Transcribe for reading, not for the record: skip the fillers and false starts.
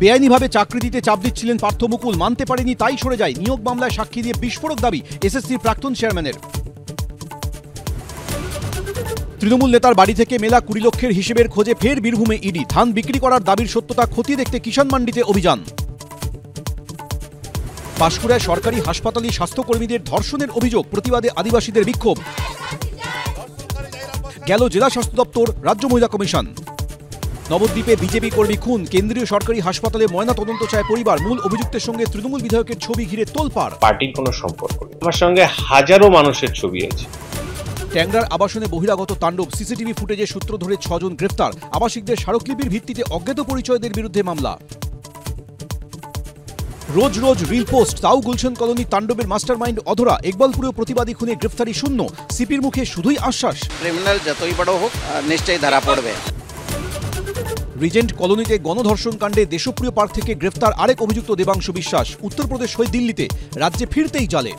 বেআইনিভাবে চাকরি দিতে চাপ দিচ্ছিলেন পার্থ মুকুল, মানতে পারেনি তাই সরে যায়। নিয়োগ মামলায় সাক্ষী দিয়ে বিস্ফোরক দাবি এসএসসির প্রাক্তন চেয়ারম্যানের। তৃণমূল নেতার বাড়ি থেকে মেলা 20 লক্ষের হিসেবের খোঁজে ফের বীরভূমে ইডি। ধান বিক্রি করার দাবির সত্যতা খতিয়ে দেখতে কিষাণ মান্ডিতে অভিযান। পাঁশকুড়ায় সরকারি হাসপাতালে স্বাস্থ্যকর্মীদের ধর্ষণের অভিযোগ, প্রতিবাদে আদিবাসীদের বিক্ষোভ। গেল জেলা স্বাস্থ্য দপ্তর, রাজ্য মহিলা কমিশন। নবদ্বীপে বিজেপি কর্মী খুন, কেন্দ্রীয় সরকারি হাসপাতালে ময়না তদন্ত চায় পরিবার। মূল অভিযুক্তের সঙ্গে তৃণমূল বিধায়কের ছবি ঘিরে তোলপাড়। পার্টির কোনো সম্পর্ক নেই, আমার সঙ্গে হাজারো মানুষের ছবি আছে। ট্যাংরার আবাসনে বহিরাগত তাণ্ডব, সিসিটিভি ফুটেজের সূত্র ধরে 6 জন গ্রেফতার। আবাসিকদের স্মারকলিপির ভিত্তিতে অজ্ঞাত পরিচয়দের বিরুদ্ধে মামলা। রোজ রোজ রিল পোস্ট, তাও গুলশান কলোনি তাণ্ডবের মাস্টারমাইন্ড অধরা। ইকবালপুরেও প্রতিবাদী খুনে গ্রেফতারি শূন্য, সিপির মুখে শুধুই আশ্বাস। ক্রিমিনাল যতই বড় হোক নিশ্চয়ই ধরা পড়বে। রিজেন্ট কলোনিতে গণধর্ষণ কাণ্ডে দেশপ্রিয় পার্ক থেকে গ্রেফতার আরেক অভিযুক্ত দেবাংশু বিশ্বাস। উত্তরপ্রদেশ হয়ে দিল্লিতে, রাজ্যে ফিরতেই জালে।